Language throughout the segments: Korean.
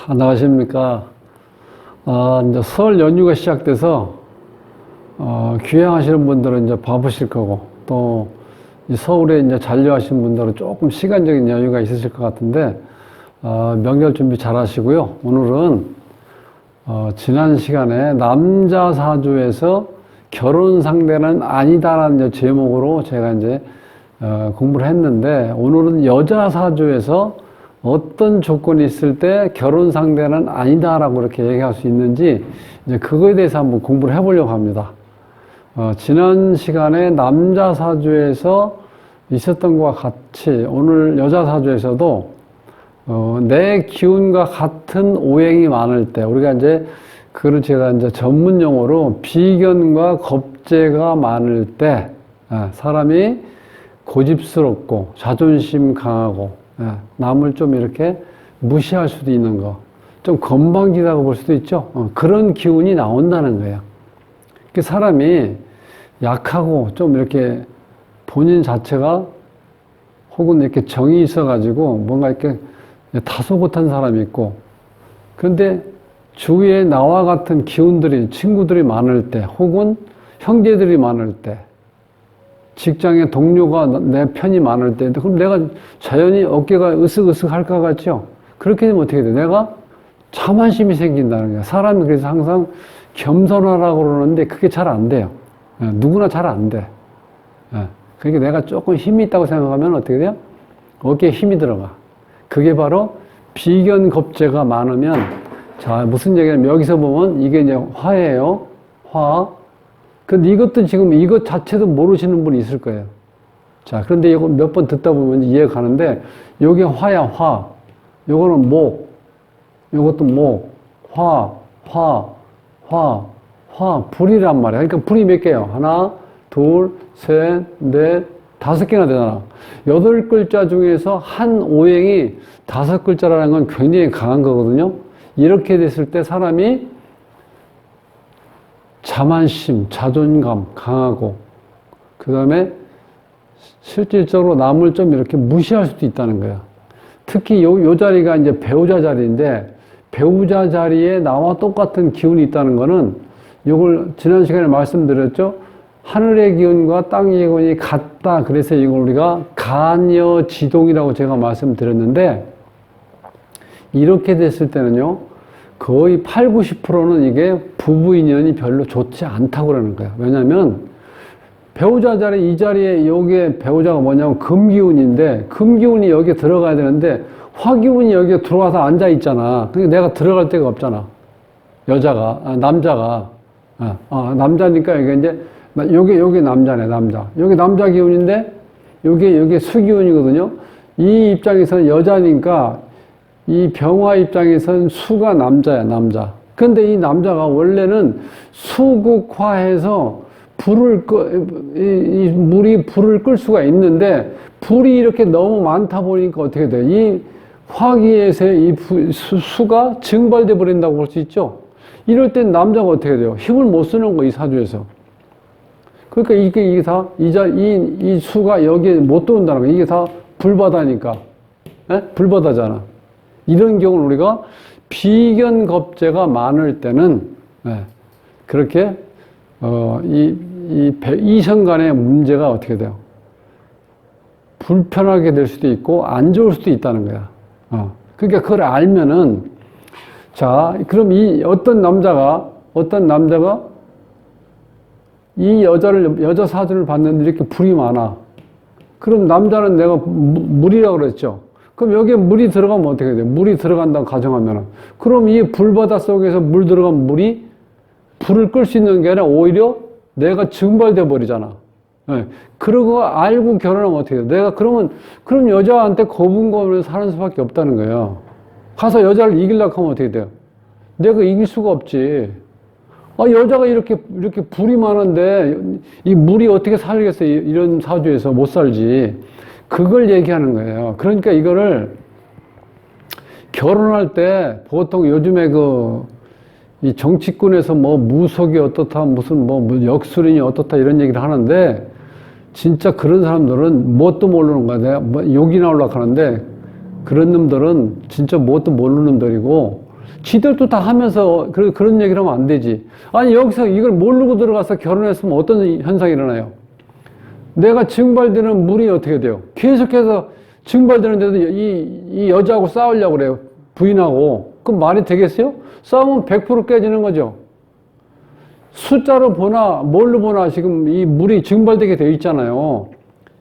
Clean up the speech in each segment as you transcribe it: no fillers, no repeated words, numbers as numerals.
안녕하십니까. 이제 설 연휴가 시작돼서, 귀향하시는 분들은 이제 바쁘실 거고, 또, 이 서울에 이제 잔류하신 분들은 조금 시간적인 여유가 있으실 것 같은데, 명절 준비 잘 하시고요. 오늘은, 지난 시간에 남자 사주에서 결혼 상대는 아니다라는 제목으로 제가 이제, 공부를 했는데, 오늘은 여자 사주에서 어떤 조건이 있을 때 결혼 상대는 아니다라고 이렇게 얘기할 수 있는지 이제 그거에 대해서 한번 공부를 해보려고 합니다. 지난 시간에 남자 사주에서 있었던 것과 같이 오늘 여자 사주에서도 내 기운과 같은 오행이 많을 때 우리가 이제 그걸 제가 이제 전문 용어로 비견과 겁재가 많을 때 사람이 고집스럽고 자존심 강하고 남을 좀 이렇게 무시할 수도 있는 거, 좀 건방지다고 볼 수도 있죠. 그런 기운이 나온다는 거예요. 그 사람이 약하고 좀 이렇게 본인 자체가 혹은 이렇게 정이 있어가지고 뭔가 이렇게 다소곳한 사람이 있고, 그런데 주위에 나와 같은 기운들이, 친구들이 많을 때, 혹은 형제들이 많을 때, 직장에 동료가 내 편이 많을 때, 그럼 내가 자연히 어깨가 으쓱으쓱 할 것 같죠? 그렇게 되면 어떻게 돼? 내가 자만심이 생긴다는 거야. 사람이 그래서 항상 겸손하라고 그러는데 그게 잘 안 돼요. 누구나 잘 안 돼. 그러니까 내가 조금 힘이 있다고 생각하면 어떻게 돼요? 어깨에 힘이 들어가. 그게 바로 비견겁재가 많으면, 자, 무슨 얘기냐면 여기서 보면 이게 이제 화예요. 화. 근데 이것도 지금 이것 자체도 모르시는 분이 있을 거예요. 자, 그런데 이거 몇 번 듣다 보면 이해가 가는데, 요게 화야, 화. 요거는 목. 요것도 목. 화, 불이란 말이야. 그러니까 불이 몇 개요? 하나, 둘, 셋, 넷, 5개나 되잖아. 8글자 중에서 한 오행이 5글자라는 건 굉장히 강한 거거든요. 이렇게 됐을 때 사람이 자만심, 자존감 강하고, 그 다음에 실질적으로 남을 좀 이렇게 무시할 수도 있다는 거야. 특히 요 자리가 이제 배우자 자리인데, 배우자 자리에 나와 똑같은 기운이 있다는 거는, 요걸 지난 시간에 말씀드렸죠? 하늘의 기운과 땅의 기운이 같다. 그래서 이걸 우리가 간여지동이라고 제가 말씀드렸는데, 이렇게 됐을 때는요, 거의 8, 90%는 이게 부부 인연이 별로 좋지 않다고 그러는 거야. 왜냐면 배우자 자리, 이 자리에 여기에 배우자가 뭐냐면 금기운인데, 금기운이 여기에 들어가야 되는데 화기운이 여기에 들어와서 앉아 있잖아. 그러니까 내가 들어갈 데가 없잖아. 남자가. 남자니까 이게 이제 여기 남자네, 남자. 여기 남자 기운인데 여기 수기운이거든요. 이 입장에서는 여자니까 이 병화 입장에서는 수가 남자야, 남자. 근데 이 남자가 원래는 수극화해서 물이 불을 끌 수가 있는데, 불이 이렇게 너무 많다 보니까 어떻게 돼? 이 화기에서 이 수가 증발돼 버린다고 볼 수 있죠? 이럴 땐 남자가 어떻게 돼요? 힘을 못 쓰는 거, 이 사주에서. 그러니까 이게 다, 이 수가 여기에 못 들어온다는 거. 이게 다 불바다니까. 불바다잖아. 이런 경우는 우리가 비견겁재가 많을 때는 그렇게 이성 간의 문제가 어떻게 돼요? 불편하게 될 수도 있고 안 좋을 수도 있다는 거야. 그러니까 그걸 알면은, 자, 그럼 어떤 남자가 이 여자 사주를 봤는데 이렇게 불이 많아. 그럼 남자는 내가 물이라고 그랬죠. 그럼 여기에 물이 들어가면 어떻게 돼요? 물이 들어간다고 가정하면은. 그럼 이 불바다 속에서 물 들어간 물이 불을 끌 수 있는 게 아니라 오히려 내가 증발돼 버리잖아. 그러고 알고 결혼하면 어떻게 돼요? 내가 그럼 여자한테 거분거리면서 사는 수밖에 없다는 거예요. 가서 여자를 이기려고 하면 어떻게 돼요? 내가 이길 수가 없지. 여자가 이렇게 불이 많은데 이 물이 어떻게 살겠어요? 이런 사주에서 못 살지. 그걸 얘기하는 거예요. 그러니까 이거를 결혼할 때 보통 요즘에 이 정치권에서 뭐 무속이 어떻다, 무슨 뭐 역술인이 어떻다 이런 얘기를 하는데, 진짜 그런 사람들은 뭣도 모르는 거야. 내가 뭐 욕이 나오려고 하는데 그런 놈들은 진짜 뭣도 모르는 놈들이고 지들도 다 하면서 그런 얘기를 하면 안 되지. 아니 여기서 이걸 모르고 들어가서 결혼했으면 어떤 현상이 일어나요? 내가 증발되는 물이 어떻게 돼요? 계속해서 증발되는데도 이 여자하고 싸우려고 그래요. 부인하고. 그럼 말이 되겠어요? 싸우면 100% 깨지는 거죠. 숫자로 보나 뭘로 보나 지금 이 물이 증발되게 되어 있잖아요.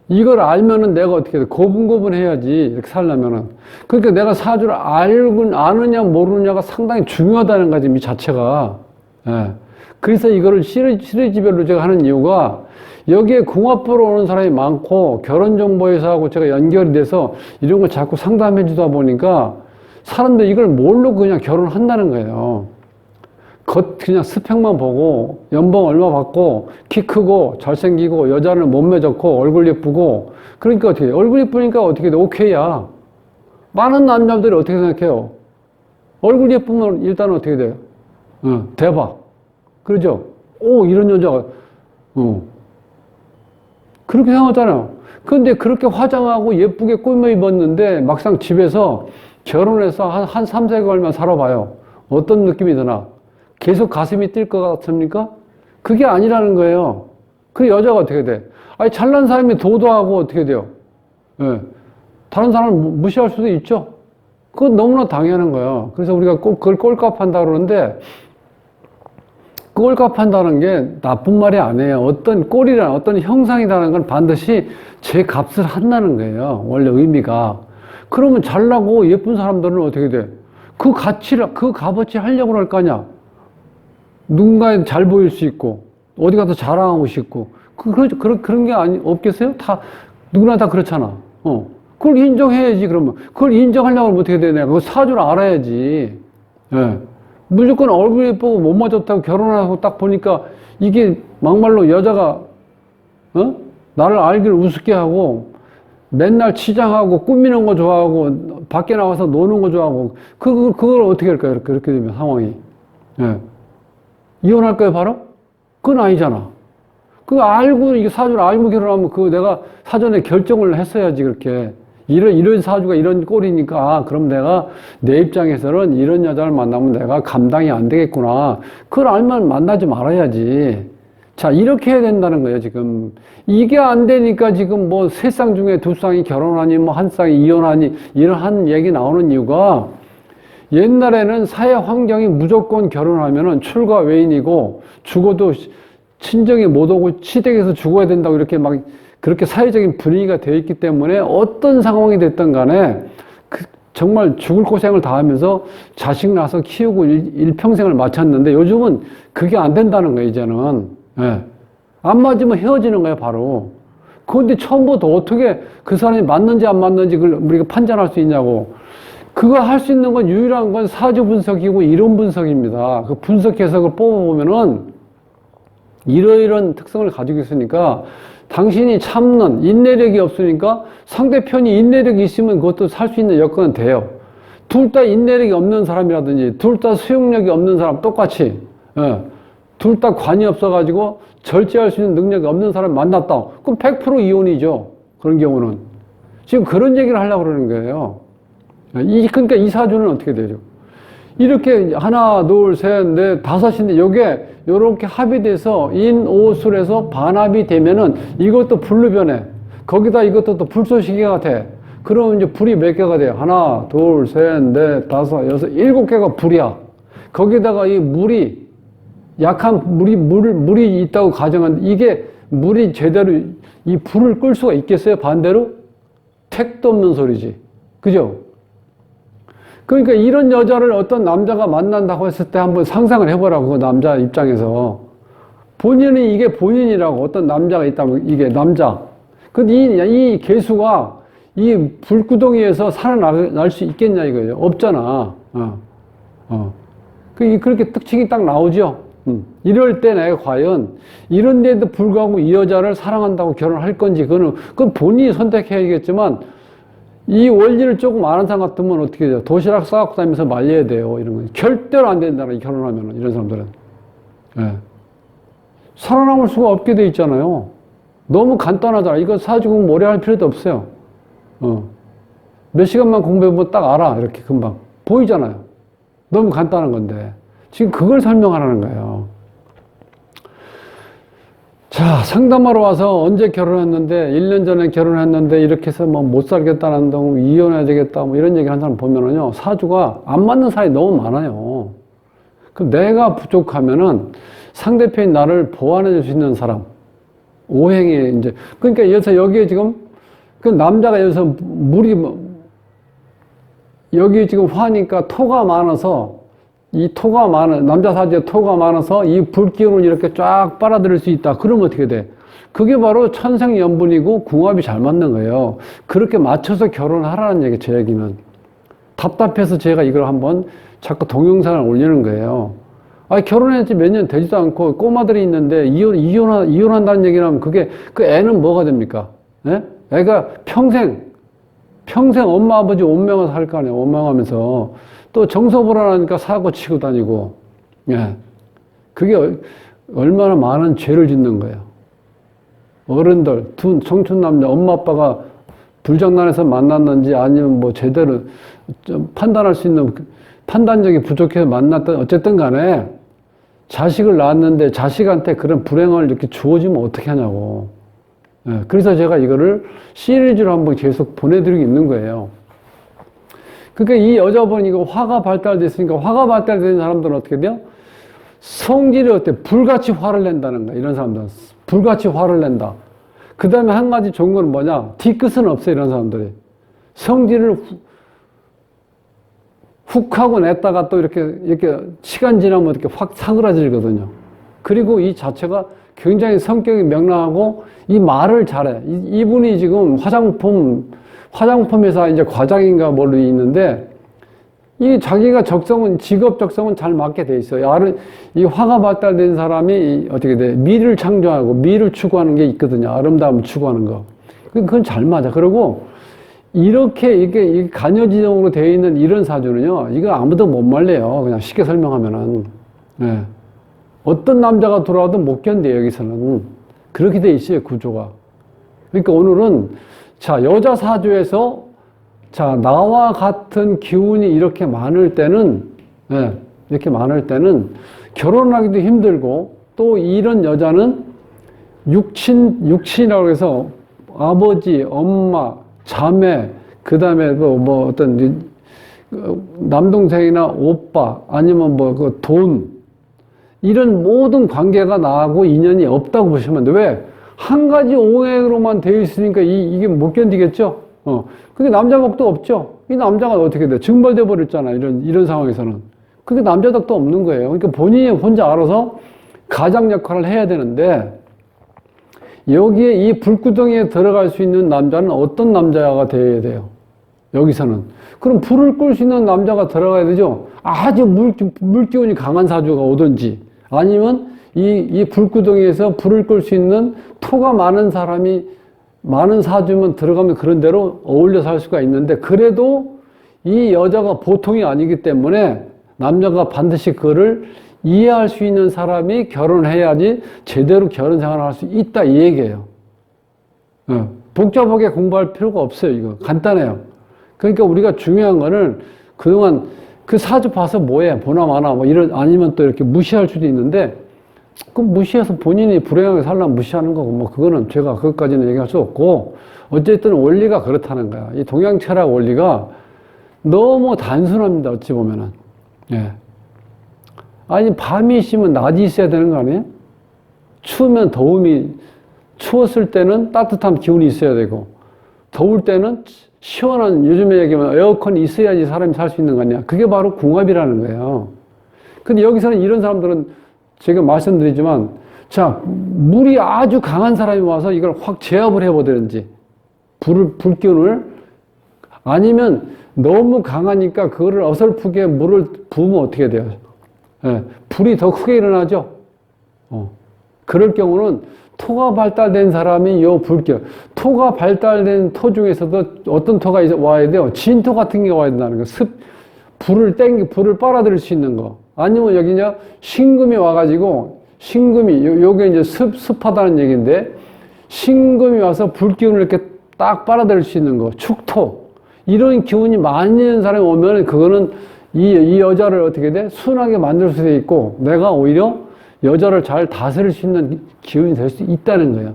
이걸 알면은 내가 어떻게 돼? 고분고분해야지 이렇게 살려면은. 그러니까 내가 사주를 아느냐 모르느냐가 상당히 중요하다는 거지 이 자체가. 예. 그래서 이거를 시리즈별로 제가 하는 이유가 여기에 궁합보러 오는 사람이 많고 결혼정보회사하고 제가 연결이 돼서 이런 걸 자꾸 상담해 주다 보니까 사람들이 이걸 모르고 그냥 결혼한다는 거예요. 그냥 스펙만 보고 연봉 얼마 받고 키 크고 잘생기고 여자는 몸매 좋고 얼굴 예쁘고 그러니까 어떻게 돼? 얼굴 예쁘니까 어떻게 돼? 오케이야. 많은 남자들이 어떻게 생각해요? 얼굴 예쁘면 일단 어떻게 돼요? 대박. 그러죠? 오 이런 여자가 그렇게 생각하잖아요. 근데 그렇게 화장하고 예쁘게 꾸며 입었는데 막상 집에서 결혼해서 한 3, 4개월만 살아봐요. 어떤 느낌이 드나? 계속 가슴이 뛸 것 같습니까? 그게 아니라는 거예요. 그 여자가 어떻게 돼? 아니, 잘난 사람이 도도하고 어떻게 돼요? 예. 다른 사람을 무시할 수도 있죠? 그건 너무나 당연한 거예요. 그래서 우리가 꼭 그걸 꼴값 한다 그러는데, 꼴값 한다는 게 나쁜 말이 아니에요. 어떤 꼴이란 어떤 형상이라는 건 반드시 제 값을 한다는 거예요. 원래 의미가. 그러면 잘나고 예쁜 사람들은 어떻게 돼? 그 가치를, 그 값어치 하려고 할 거 아니야? 누군가에 잘 보일 수 있고, 어디 가서 자랑하고 싶고, 그런 게 없겠어요? 누구나 다 그렇잖아. 그걸 인정해야지, 그러면. 그걸 인정하려고 하면 어떻게 되냐? 그거 사주를 알아야지. 예. 무조건 얼굴 예쁘고 몸만 좋다고 결혼하고 딱 보니까 이게 막말로 여자가, 나를 알기를 우습게 하고, 맨날 치장하고, 꾸미는 거 좋아하고, 밖에 나와서 노는 거 좋아하고, 그걸 어떻게 할까요? 그렇게 되면 상황이. 예. 이혼할 거예요, 바로? 그건 아니잖아. 그거 알고, 이게 사주를 알고 결혼하면 그거 내가 사전에 결정을 했어야지, 그렇게. 이런 사주가 이런 꼴이니까, 그럼 내가 내 입장에서는 이런 여자를 만나면 내가 감당이 안 되겠구나. 그걸 알면 만나지 말아야지. 자, 이렇게 해야 된다는 거예요, 지금. 이게 안 되니까 지금 뭐 세 쌍 중에 두 쌍이 결혼하니, 뭐 한 쌍이 이혼하니, 이런 얘기 나오는 이유가 옛날에는 사회 환경이 무조건 결혼하면은 출가 외인이고 죽어도 친정에 못 오고 시댁에서 죽어야 된다고 이렇게 막 그렇게 사회적인 분위기가 되어 있기 때문에 어떤 상황이 됐든 간에 정말 죽을 고생을 다 하면서 자식 낳아서 키우고 일평생을 마쳤는데 요즘은 그게 안 된다는 거예요, 이제는. 예. 안 맞으면 헤어지는 거예요, 바로. 그런데 처음부터 어떻게 그 사람이 맞는지 안 맞는지 그걸 우리가 판단할 수 있냐고. 그거 할 수 있는 건 유일한 건 사주 분석이고 이론 분석입니다. 그 분석해서 그걸 뽑아보면은 이러이런 특성을 가지고 있으니까 당신이 참는 인내력이 없으니까 상대편이 인내력이 있으면 그것도 살 수 있는 여건은 돼요. 둘 다 인내력이 없는 사람이라든지 둘 다 수용력이 없는 사람 똑같이 둘 다 관이 없어가지고 절제할 수 있는 능력이 없는 사람 만났다. 그럼 100% 이혼이죠. 그런 경우는. 지금 그런 얘기를 하려고 그러는 거예요. 그러니까 이 사주는 어떻게 되죠? 이렇게 하나, 둘, 셋, 넷, 다섯인데 요게 요렇게 합의돼서 인오술에서 반합이 되면은 이것도 불로 변해. 거기다 이것도 또 불쏘시개가 돼. 그러면 이제 불이 몇 개가 돼요? 하나, 둘, 셋, 넷, 다섯, 여섯, 7개가 불이야. 거기다가 이 물이 약한 물이 있다고 가정하는데 이게 물이 제대로 이 불을 끌 수가 있겠어요? 반대로? 택도 없는 소리지. 그죠? 그러니까 이런 여자를 어떤 남자가 만난다고 했을 때 한번 상상을 해보라고, 그 남자 입장에서. 본인이 이게 본인이라고, 어떤 남자가 있다면 이게 남자. 근데 이 개수가 이 불구덩이에서 살아날 수 있겠냐 이거예요. 없잖아. 그렇게 특징이 딱 나오죠. 이럴 때 내가 과연 이런 데도 불구하고 이 여자를 사랑한다고 결혼할 건지, 그건 본인이 선택해야겠지만, 이 원리를 조금 아는 사람 같으면 어떻게 돼요? 도시락 싸갖고 다니면서 말려야 돼요. 이런 거. 절대로 안 된다는, 결혼하면, 이런 사람들은. 예. 살아남을 수가 없게 돼 있잖아요. 너무 간단하잖아. 이거 사주 공부 오래 할 필요도 없어요. 몇 시간만 공부해보면 딱 알아. 이렇게 금방. 보이잖아요. 너무 간단한 건데. 지금 그걸 설명하라는 거예요. 자, 상담하러 와서 언제 결혼했는데, 1년 전에 결혼했는데, 이렇게 해서 뭐 못 살겠다는 둥, 이혼해야 되겠다, 뭐 이런 얘기 하는 사람 보면은요, 사주가 안 맞는 사람이 너무 많아요. 그럼 내가 부족하면은 상대편이 나를 보완해 줄 수 있는 사람, 오행에 이제, 그러니까 여기서 여기에 지금, 그 남자가 여기서 여기 지금 화니까 토가 많아서, 남자 사주에 토가 많아서 이 불기운을 이렇게 쫙 빨아들일 수 있다. 그러면 어떻게 돼? 그게 바로 천생연분이고 궁합이 잘 맞는 거예요. 그렇게 맞춰서 결혼하라는 얘기, 제 얘기는. 답답해서 제가 이걸 한번 자꾸 동영상을 올리는 거예요. 아니, 결혼했지 몇 년 되지도 않고 꼬마들이 있는데 이혼한다는 얘기를 하면 그 애는 뭐가 됩니까? 예? 애가 평생 엄마 아버지 원망을 살 거 아니에요. 원망하면서. 또 정서불안하니까 사고 치고 다니고, 예. 그게 얼마나 많은 죄를 짓는 거예요. 어른들, 청춘 남자, 엄마 아빠가 불장난해서 만났는지 아니면 뭐 제대로 좀 판단할 수 있는 판단력이 부족해서 만났던 어쨌든 간에 자식을 낳았는데 자식한테 그런 불행을 이렇게 주어지면 어떻게 하냐고. 예. 그래서 제가 이거를 시리즈로 한번 계속 보내드리고 있는 거예요. 그러니까 이 여자분이 이거 화가 발달됐으니까 화가 발달된 사람들은 어떻게 돼요? 성질이 어때? 불같이 화를 낸다는 거야. 이런 사람들은. 불같이 화를 낸다. 그 다음에 한 가지 좋은 건 뭐냐? 뒤끝은 없어, 이런 사람들이. 성질을 훅 하고 냈다가 또 이렇게 시간 지나면 이렇게 확 사그라지거든요. 그리고 이 자체가 굉장히 성격이 명랑하고 이 말을 잘해. 이분이 지금 화장품 회사 이제 과장인가 뭘로 있는데, 이 자기가 직업 적성은 잘 맞게 돼 있어요. 이 화가 발달된 사람이 어떻게 돼? 미를 창조하고 미를 추구하는 게 있거든요. 아름다움을 추구하는 거. 그건 잘 맞아. 그리고 이게 간여지정으로 되어 있는 이런 사주는요, 이거 아무도 못 말려요. 그냥 쉽게 설명하면은. 네. 어떤 남자가 들어와도 못 견뎌요, 여기서는. 그렇게 돼 있어요, 구조가. 그러니까 오늘은 자, 여자 사주에서, 자, 나와 같은 기운이 이렇게 많을 때는, 예, 이렇게 많을 때는 결혼하기도 힘들고, 또 이런 여자는 육친이라고 해서 아버지, 엄마, 자매, 그 다음에 뭐 어떤 남동생이나 오빠, 아니면 뭐 돈, 이런 모든 관계가 나하고 인연이 없다고 보시면 돼. 왜? 한 가지 오행으로만 되어 있으니까 이게 못 견디겠죠? 그게 남자 덕도 없죠? 이 남자가 어떻게 돼? 증발돼 버렸잖아. 이런 상황에서는. 그게 남자 덕도 없는 거예요. 그러니까 본인이 혼자 알아서 가장 역할을 해야 되는데, 여기에 이 불구덩이에 들어갈 수 있는 남자는 어떤 남자가 되어야 돼요? 여기서는. 그럼 불을 끌 수 있는 남자가 들어가야 되죠? 아주 물기운이 강한 사주가 오든지, 아니면 이 불구덩이에서 불을 끌 수 있는 토가 많은 많은 사주면 들어가면 그런 대로 어울려 살 수가 있는데, 그래도 이 여자가 보통이 아니기 때문에 남자가 반드시 그거를 이해할 수 있는 사람이 결혼해야지 제대로 결혼 생활을 할 수 있다, 이 얘기예요. 복잡하게 공부할 필요가 없어요. 이거 간단해요. 그러니까 우리가 중요한 거는 그동안 그 사주 봐서 뭐해? 보나 마나 뭐 아니면 또 이렇게 무시할 수도 있는데, 그럼 무시해서 본인이 불행하게 살려면 무시하는 거고, 뭐 그거는 제가 그것까지는 얘기할 수 없고, 어쨌든 원리가 그렇다는 거야. 이 동양 철학 원리가 너무 단순합니다. 어찌 보면은. 예. 아니, 밤이 있으면 낮이 있어야 되는 거 아니에요? 추웠을 때는 따뜻한 기운이 있어야 되고, 더울 때는 시원한, 요즘에 얘기하면 에어컨이 있어야지 사람이 살 수 있는 거 아니야. 그게 바로 궁합이라는 거예요. 근데 여기서는 이런 사람들은 제가 말씀드리지만, 자, 물이 아주 강한 사람이 와서 이걸 확 제압을 해버리든지, 불기운을, 아니면 너무 강하니까 그거를 어설프게 물을 부으면 어떻게 돼요? 예, 불이 더 크게 일어나죠? 그럴 경우는 토가 발달된 사람이 토가 발달된 토 중에서도 어떤 토가 와야 돼요? 진토 같은 게 와야 된다는 거. 불을 빨아들일 수 있는 거. 아니면 여기냐, 신금이 와가지고, 요게 이제 습하다는 얘기인데, 신금이 와서 불기운을 이렇게 딱 빨아들일 수 있는 거, 축토. 이런 기운이 많이 있는 사람이 오면 그거는 이 여자를 어떻게 돼? 순하게 만들 수 있고 내가 오히려 여자를 잘 다스릴 수 있는 기운이 될 수 있다는 거예요.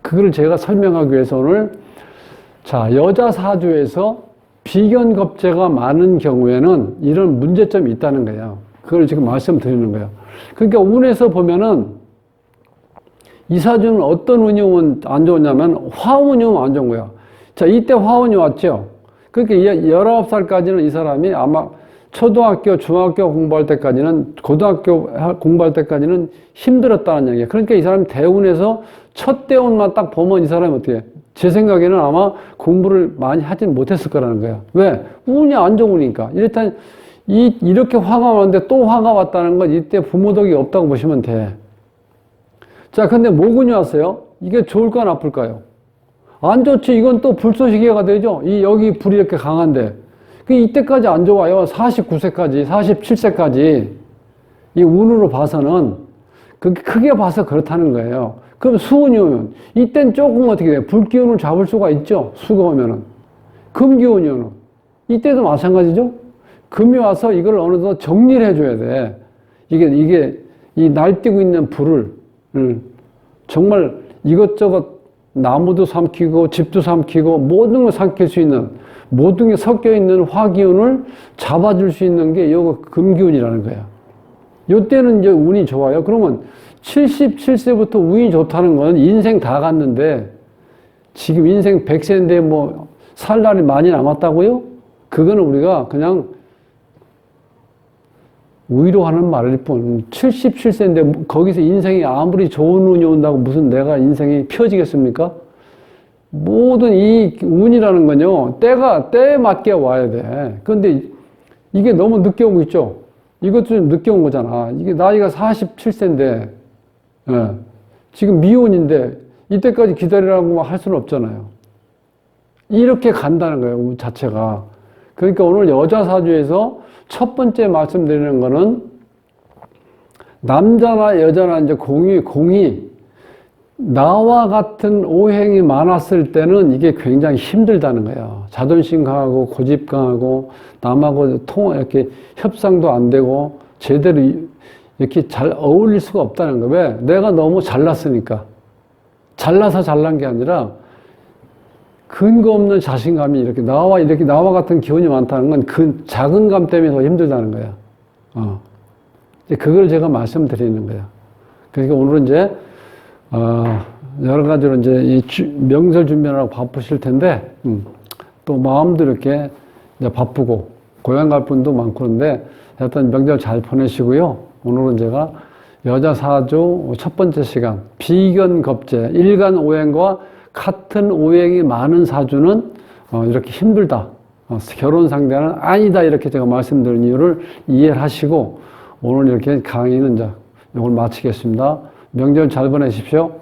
그걸 제가 설명하기 위해서 오늘 자, 여자 사주에서 비견겁재가 많은 경우에는 이런 문제점이 있다는 거예요. 그걸 지금 말씀드리는 거예요. 그러니까 운에서 보면은 이 사주는 어떤 운이 오면 안 좋냐면 화운이 오면 안 좋은 거야. 자, 이때 화운이 왔죠. 그러니까 19살까지는 이 사람이 아마 초등학교, 중학교 공부할 때까지는, 고등학교 공부할 때까지는 힘들었다는 얘기예요. 그러니까 이 사람이 대운에서 첫 대운만 딱 보면 이 사람이 어떻게 해? 제 생각에는 아마 공부를 많이 하진 못했을 거라는 거예요. 왜? 운이 안 좋으니까. 이렇게 화가 왔는데 또 화가 왔다는 건 이때 부모 덕이 없다고 보시면 돼. 자, 근데 모군이 왔어요. 이게 좋을까 나쁠까요? 안 좋지. 이건 또 불쏘시개가 되죠. 여기 불이 이렇게 강한데. 이때까지 안 좋아요. 49세까지, 47세까지. 이 운으로 봐서는, 크게 봐서 그렇다는 거예요. 그럼 수운이 오면, 이땐 조금 어떻게 돼요? 불기운을 잡을 수가 있죠. 수가 오면은. 금기운이 오면. 이때도 마찬가지죠. 금이 와서 이걸 어느 정도 정리를 해줘야 돼. 이 날뛰고 있는 불을, 정말 이것저것 나무도 삼키고, 집도 삼키고, 모든 걸 삼킬 수 있는, 모든 게 섞여 있는 화기운을 잡아줄 수 있는 게 이거 금기운이라는 거야. 요때는 이제 운이 좋아요. 그러면 77세부터 운이 좋다는 건 인생 다 갔는데 지금 인생 100세인데 뭐 살 날이 많이 남았다고요? 그거는 우리가 그냥 위로하는 말일 뿐. 77세인데 거기서 인생이 아무리 좋은 운이 온다고 무슨 내가 인생이 펴지겠습니까? 모든 이 운이라는 건요, 때에 맞게 와야 돼. 그런데 이게 너무 늦게 오고 있죠? 이것도 좀 늦게 온 거잖아. 이게 나이가 47세인데, 예. 지금 미혼인데, 이때까지 기다리라고 할 수는 없잖아요. 이렇게 간다는 거예요, 운 자체가. 그러니까 오늘 여자 사주에서 첫 번째 말씀드리는 거는, 남자나 여자나 이제 공이 나와 같은 오행이 많았을 때는 이게 굉장히 힘들다는 거예요. 자존심 강하고 고집 강하고 남하고 이렇게 협상도 안 되고 제대로 이렇게 잘 어울릴 수가 없다는 거예요. 왜? 내가 너무 잘났으니까. 잘나서 잘난 게 아니라 근거 없는 자신감이 이렇게 나와 같은 기운이 많다는 건 그 작은 감 때문에 더 힘들다는 거예요. 그걸 제가 말씀드리는 거예요. 그러니까 오늘은 이제 여러 가지로 이제 명절 준비하느라고 바쁘실 텐데, 또 마음도 이렇게 이제 바쁘고, 고향 갈 분도 많고 그런데, 하여튼 명절 잘 보내시고요. 오늘은 제가 여자 사주 첫 번째 시간, 비견겁재, 일간 오행과 같은 오행이 많은 사주는 이렇게 힘들다. 결혼 상대는 아니다. 이렇게 제가 말씀드린 이유를 이해를 하시고, 오늘 이렇게 강의는 이제 이걸 마치겠습니다. 명절 잘 보내십시오.